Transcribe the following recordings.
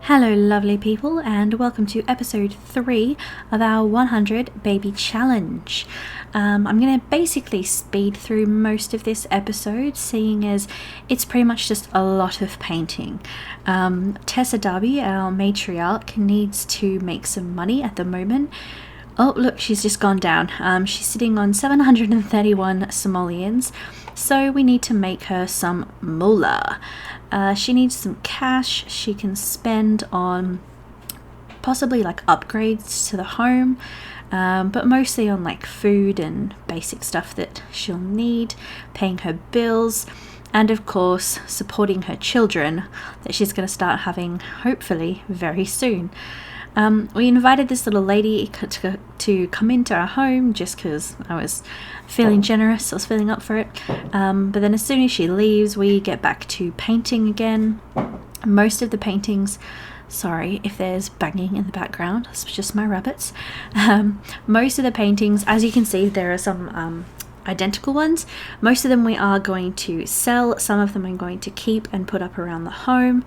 Hello lovely people, and welcome to episode 3 of our 100 baby challenge. I'm going to basically speed through most of this episode, seeing as it's pretty much just a lot of painting. Tessa Darby, our matriarch, needs to make some money at the moment. Oh look, she's just gone down. She's sitting on 731 simoleons, so we need to make her some moolah. She needs some cash she can spend on possibly like upgrades to the home, but mostly on like food and basic stuff that she'll need, paying her bills, and of course supporting her children that she's going to start having hopefully very soon. We invited this little lady to come into our home just because I was feeling generous, I was feeling up for it. But then as soon as she leaves, we get back to painting again. Most of the paintings, sorry if there's banging in the background, it's just my rabbits. Most of the paintings, as you can see, there are some identical ones. Most of them we are going to sell, some of them I'm going to keep and put up around the home,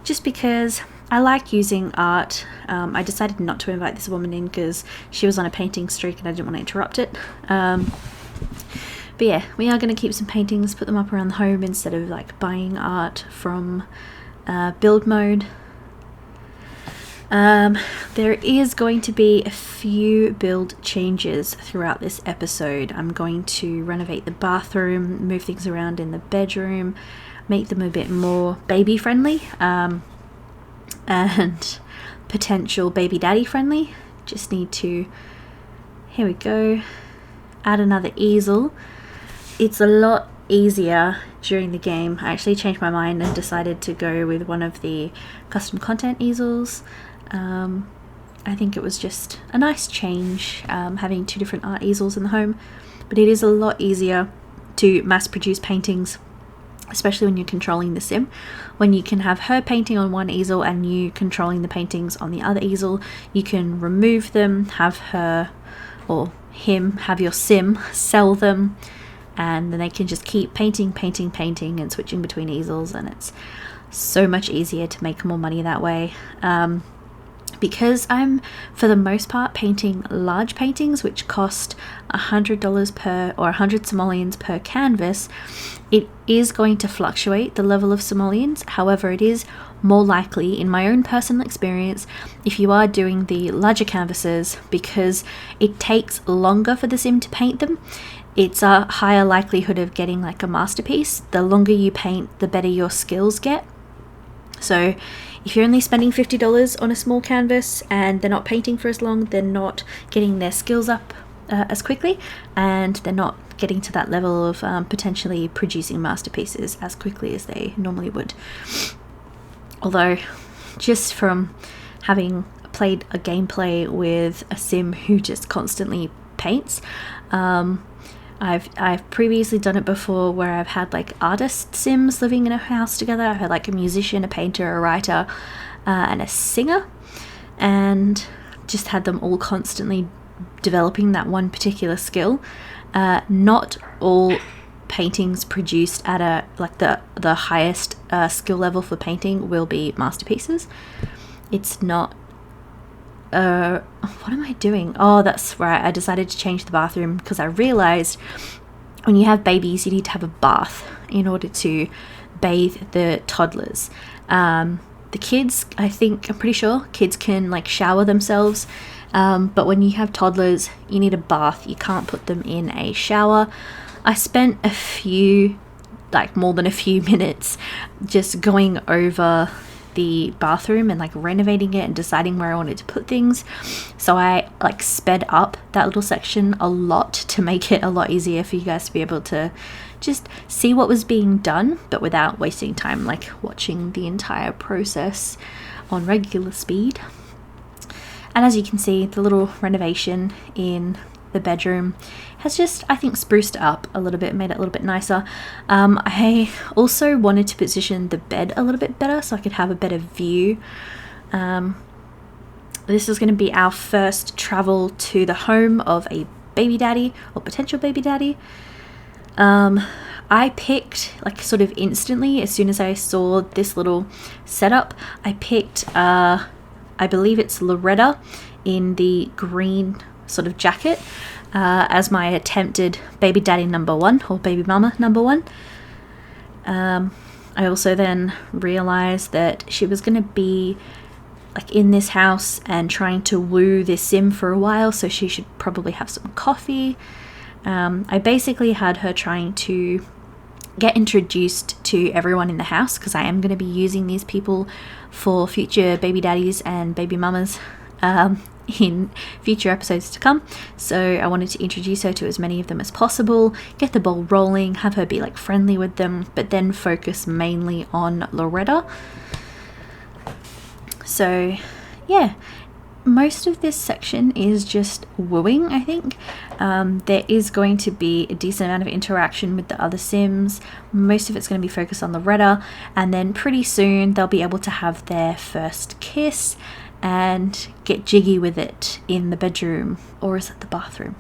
just because I like using art. I decided not to invite this woman in because she was on a painting streak and I didn't want to interrupt it. But yeah, we are going to keep some paintings, put them up around the home instead of like buying art from build mode. There is going to be a few build changes throughout this episode. I'm going to renovate the bathroom, move things around in the bedroom, make them a bit more baby friendly. And potential baby daddy friendly. Just need to, here we go, add another easel. It's a lot easier during the game. I actually changed my mind and decided to go with one of the custom content easels. I think it was just a nice change, having two different art easels in the home, but it is a lot easier to mass produce paintings, especially when you're controlling the sim. When you can have her painting on one easel and you controlling the paintings on the other easel, you can remove them, have her or him, have your sim sell them, and then they can just keep painting and switching between easels, and it's so much easier to make more money that way. Because I'm, for the most part, painting large paintings which cost $100 per, or 100 simoleons per canvas, it is going to fluctuate the level of simoleons. However, it is more likely, in my own personal experience, if you are doing the larger canvases, because it takes longer for the sim to paint them, it's a higher likelihood of getting like a masterpiece. The longer you paint, the better your skills get. So if you're only spending $50 on a small canvas and they're not painting for as long, they're not getting their skills up as quickly, and they're not getting to that level of potentially producing masterpieces as quickly as they normally would. Although, just from having played a gameplay with a sim who just constantly paints, I've previously done it before where I've had like artist sims living in a house together. I've had like a musician, a painter, a writer, and a singer, and just had them all constantly developing that one particular skill. Not all paintings produced at a like the highest skill level for painting will be masterpieces. It's not. What am I doing? Oh, that's right. I decided to change the bathroom because I realized when you have babies, you need to have a bath in order to bathe the toddlers. The kids, I'm pretty sure kids can like shower themselves. But when you have toddlers, you need a bath. You can't put them in a shower. I spent more than a few minutes just going over the bathroom and like renovating it and deciding where I wanted to put things. So I like sped up that little section a lot to make it a lot easier for you guys to be able to just see what was being done, but without wasting time like watching the entire process on regular speed. And as you can see, the little renovation in the bedroom has just, I think, spruced it up a little bit, made it a little bit nicer. I also wanted to position the bed a little bit better so I could have a better view. This is going to be our first travel to the home of a baby daddy or potential baby daddy. I picked, like, sort of instantly, as soon as I saw this little setup, I picked, I believe it's Loretta in the green sort of jacket, as my attempted baby daddy number 1, or baby mama number 1. I also then realized that she was going to be like in this house and trying to woo this sim for a while, so she should probably have some coffee. I basically had her trying to get introduced to everyone in the house, because I am going to be using these people for future baby daddies and baby mamas in future episodes to come. So I wanted to introduce her to as many of them as possible, get the ball rolling, have her be like friendly with them, but then focus mainly on Loretta. So yeah, most of this section is just wooing, I think. There is going to be a decent amount of interaction with the other sims. Most of it's going to be focused on Loretta, and then pretty soon they'll be able to have their first kiss and get jiggy with it in the bedroom. Or is it the bathroom?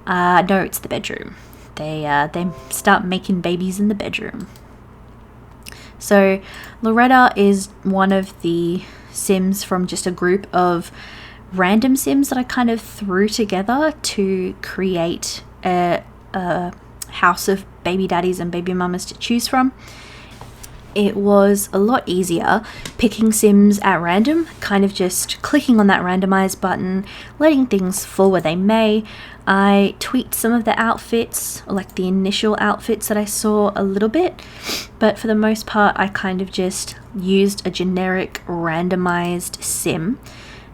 No, it's the bedroom. They start making babies in the bedroom. So Loretta is one of the sims from just a group of random sims that I kind of threw together to create a house of baby daddies and baby mamas to choose from. It was a lot easier picking sims at random, kind of just clicking on that randomize button, letting things fall where they may. I tweaked some of the outfits, like the initial outfits that I saw, a little bit, but for the most part I kind of just used a generic randomized sim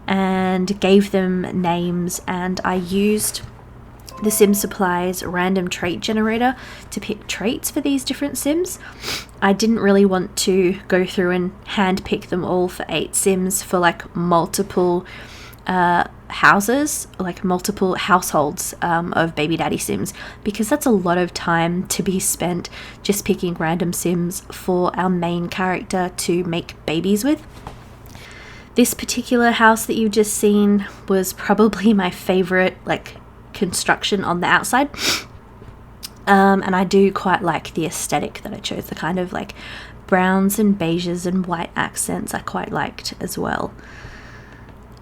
and gave them names, and I used the Sim Supply's random trait generator to pick traits for these different sims. I didn't really want to go through and hand pick them all for 8 sims for like multiple houses, like multiple households of baby daddy sims, because that's a lot of time to be spent just picking random sims for our main character to make babies with. This particular house that you've just seen was probably my favorite, like, construction on the outside, and I do quite like the aesthetic that I chose, the kind of like browns and beiges and white accents I quite liked as well.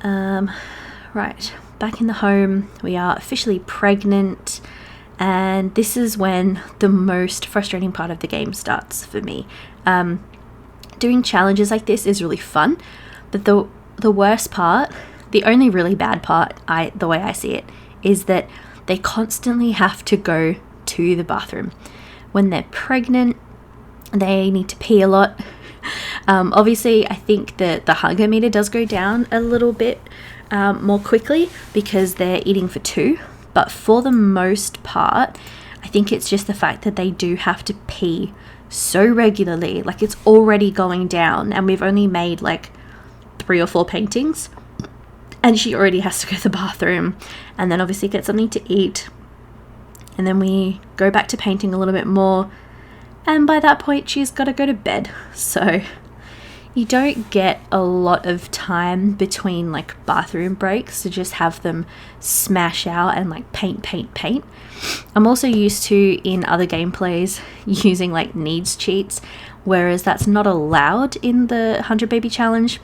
Right, back in the home, we are officially pregnant, and this is when the most frustrating part of the game starts for me. Doing challenges like this is really fun, but the worst part, the only really bad part, the way I see it, is that they constantly have to go to the bathroom. When they're pregnant, they need to pee a lot. Obviously, I think that the hunger meter does go down a little bit more quickly because they're eating for 2. But for the most part, I think it's just the fact that they do have to pee so regularly. Like, it's already going down, and we've only made like 3 or 4 paintings, and she already has to go to the bathroom and then obviously get something to eat, and then we go back to painting a little bit more, and by that point she's got to go to bed. So you don't get a lot of time between like bathroom breaks to just have them smash out and like paint. I'm also used to, in other gameplays, using like needs cheats, whereas that's not allowed in the 100 baby challenge.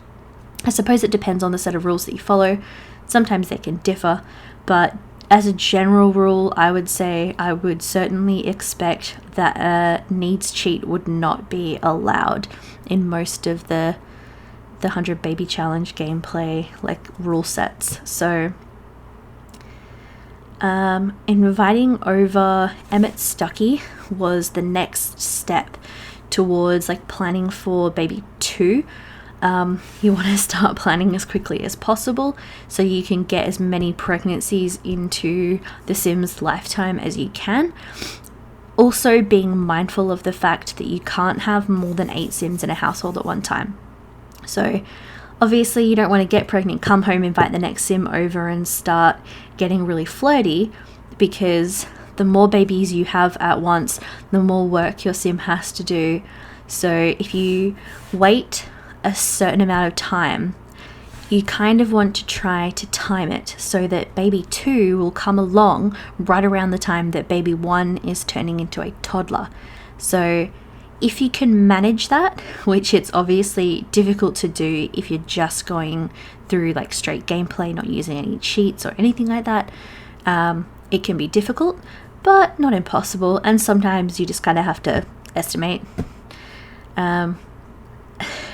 I suppose it depends on the set of rules that you follow. Sometimes they can differ, but as a general rule, I would say I would certainly expect that a needs cheat would not be allowed in most of the 100 baby challenge gameplay, like, rule sets. So inviting over Emmett Stuckey was the next step towards like planning for baby 2. You want to start planning as quickly as possible so you can get as many pregnancies into the Sims lifetime as you can. Also being mindful of the fact that you can't have more than 8 Sims in a household at one time. So obviously you don't want to get pregnant, come home, invite the next Sim over and start getting really flirty, because the more babies you have at once, the more work your Sim has to do. So if you wait a certain amount of time, you kind of want to try to time it so that baby 2 will come along right around the time that baby 1 is turning into a toddler. So if you can manage that, which it's obviously difficult to do if you're just going through like straight gameplay, not using any cheats or anything like that, it can be difficult, but not impossible. And sometimes you just kind of have to estimate.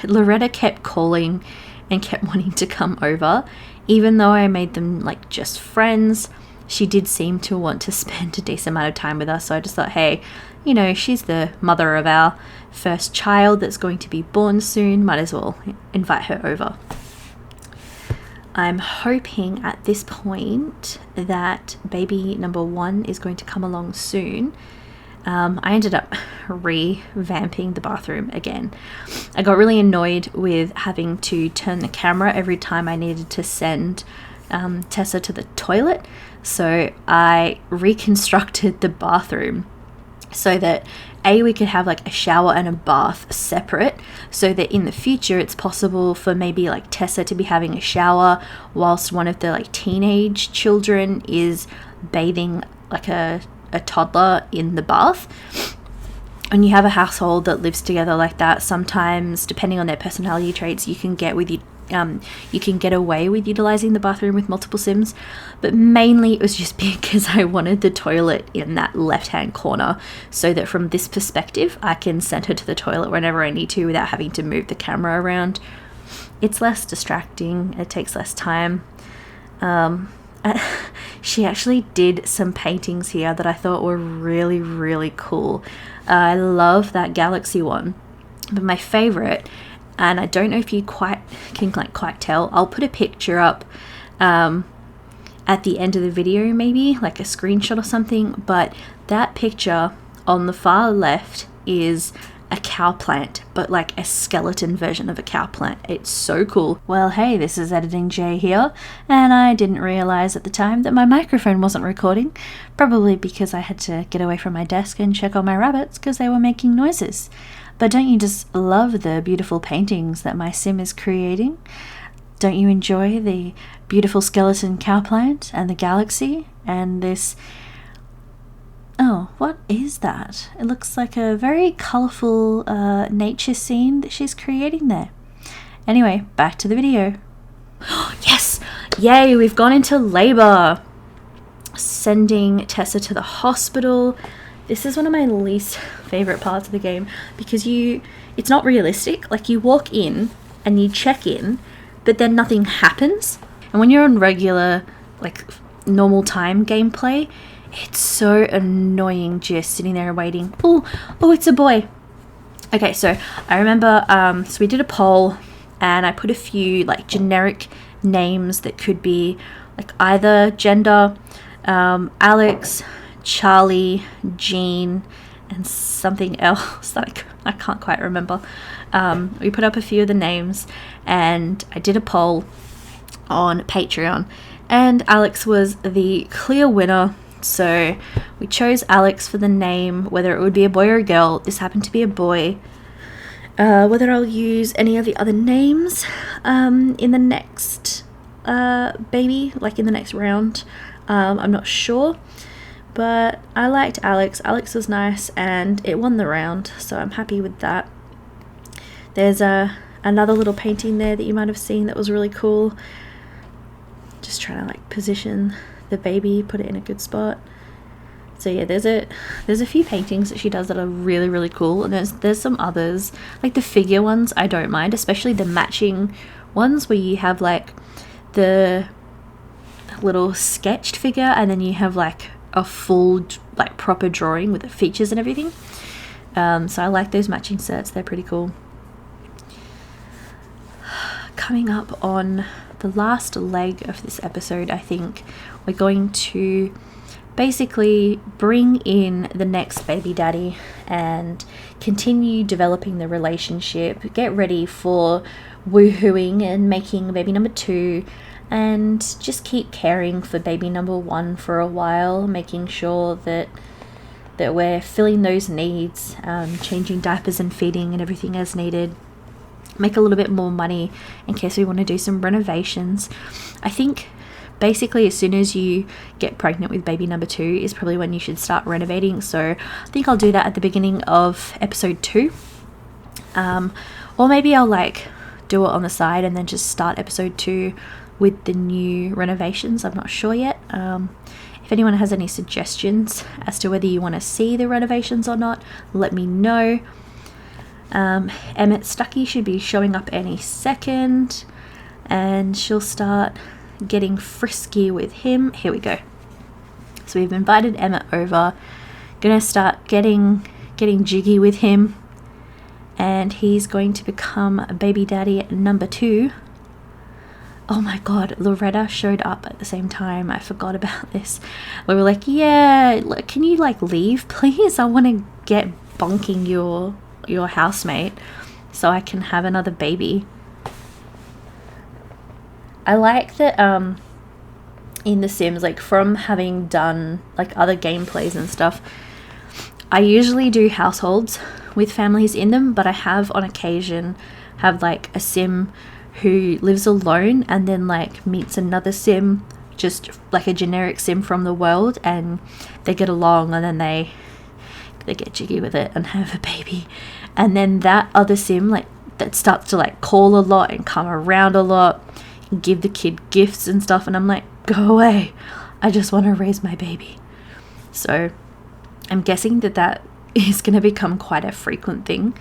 Loretta kept calling and kept wanting to come over, even though I made them like just friends. She did seem to want to spend a decent amount of time with us, so I just thought, hey, you know, she's the mother of our first child that's going to be born soon, might as well invite her over. I'm hoping at this point that baby number 1 is going to come along soon. I ended up revamping the bathroom again. I got really annoyed with having to turn the camera every time I needed to send Tessa to the toilet, so I reconstructed the bathroom so that we could have like a shower and a bath separate, so that in the future it's possible for maybe like Tessa to be having a shower whilst one of the like teenage children is bathing like a toddler in the bath. And you have a household that lives together like that, sometimes depending on their personality traits, you can get away with utilizing the bathroom with multiple sims. But mainly it was just because I wanted the toilet in that left hand corner, so that from this perspective I can send her to the toilet whenever I need to without having to move the camera around. It's less distracting, it takes less time. She actually did some paintings here that I thought were really, really cool. I love that galaxy one, but my favorite, and I don't know if you quite tell, I'll put a picture up at the end of the video, maybe like a screenshot or something, but that picture on the far left is a cow plant, but like a skeleton version of a cow plant. It's so cool. Well, hey, this is Editing Jay here, and I didn't realize at the time that my microphone wasn't recording, probably because I had to get away from my desk and check on my rabbits because they were making noises. But don't you just love the beautiful paintings that my sim is creating? Don't you enjoy the beautiful skeleton cow plant and the galaxy and this... Oh, what is that? It looks like a very colourful nature scene that she's creating there. Anyway, back to the video. Yes! Yay, we've gone into labour. Sending Tessa to the hospital. This is one of my least favourite parts of the game because it's not realistic. Like, you walk in and you check in, but then nothing happens. And when you're on regular, like, normal time gameplay, it's so annoying just sitting there and waiting. Oh, it's a boy. Okay, so I remember, so we did a poll and I put a few like generic names that could be like either gender, Alex, Charlie, Jean, and something else that I can't quite remember. We put up a few of the names and I did a poll on Patreon, and Alex was the clear winner. So we chose Alex for the name, whether it would be a boy or a girl. This happened to be a boy. Whether I'll use any of the other names in the next baby, like in the next round, I'm not sure. But I liked Alex. Alex was nice and it won the round, so I'm happy with that. There's another little painting there that you might have seen that was really cool. Just trying to like position the baby, put it in a good spot. So yeah, there's a few paintings that she does that are really, really cool, and there's some others, like the figure ones I don't mind, especially the matching ones where you have like the little sketched figure and then you have like a full like proper drawing with the features and everything. So I like those matching sets, they're pretty cool. Coming up on the last leg of this episode, I think we're going to basically bring in the next baby daddy and continue developing the relationship, get ready for woohooing and making baby number 2, and just keep caring for baby number 1 for a while, making sure that we're filling those needs, changing diapers and feeding and everything as needed. make a little bit more money in case we want to do some renovations. I think basically as soon as you get pregnant with baby number 2 is probably when you should start renovating. So I think I'll do that at the beginning of episode 2. Or maybe I'll like do it on the side and then just start episode 2 with the new renovations. I'm not sure yet. If anyone has any suggestions as to whether you want to see the renovations or not, let me know. Emmett Stuckey should be showing up any second, and she'll start getting frisky with him. Here we go. So we've invited Emmett over, gonna start getting jiggy with him, and he's going to become baby daddy number 2. Oh my god, Loretta showed up at the same time. I forgot about this. We were like, yeah, can you like leave please? I want to get bonking your housemate so I can have another baby. I like that in The Sims, like from having done like other gameplays and stuff, I usually do households with families in them, but I have on occasion have like a sim who lives alone and then like meets another sim, just like a generic sim from the world, and they get along and then they get jiggy with it and have a baby. And then that other sim like that starts to like call a lot and come around a lot and give the kid gifts and stuff, and I'm like, go away, I just want to raise my baby. So I'm guessing that is going to become quite a frequent thing.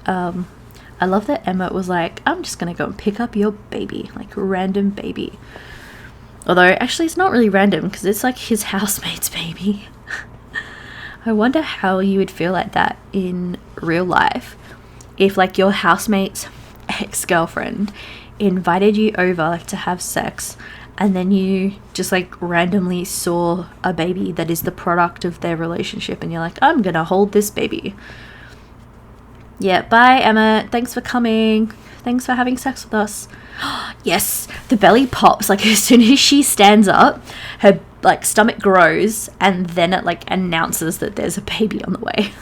I love that Emmett was like, I'm just going to go and pick up your baby, like random baby. Although actually it's not really random because it's like his housemate's baby. I wonder how you would feel like that in real life if like your housemate's ex-girlfriend invited you over like to have sex, and then you just like randomly saw a baby that is the product of their relationship and you're like, I'm gonna hold this baby. Yeah, bye Emma, thanks for coming, thanks for having sex with us. Yes, the belly pops like as soon as she stands up, her like stomach grows, and then it like announces that there's a baby on the way.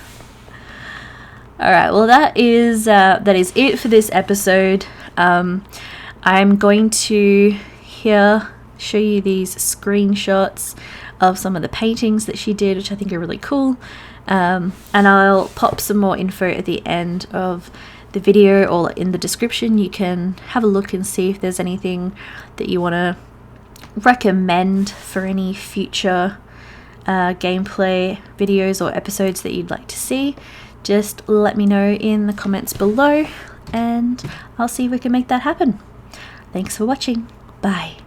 Alright, well that is it for this episode. I'm going to here show you these screenshots of some of the paintings that she did, which I think are really cool. And I'll pop some more info at the end of the video or in the description. You can have a look and see if there's anything that you want to recommend for any future gameplay videos or episodes that you'd like to see. Just let me know in the comments below and I'll see if we can make that happen. Thanks for watching. Bye.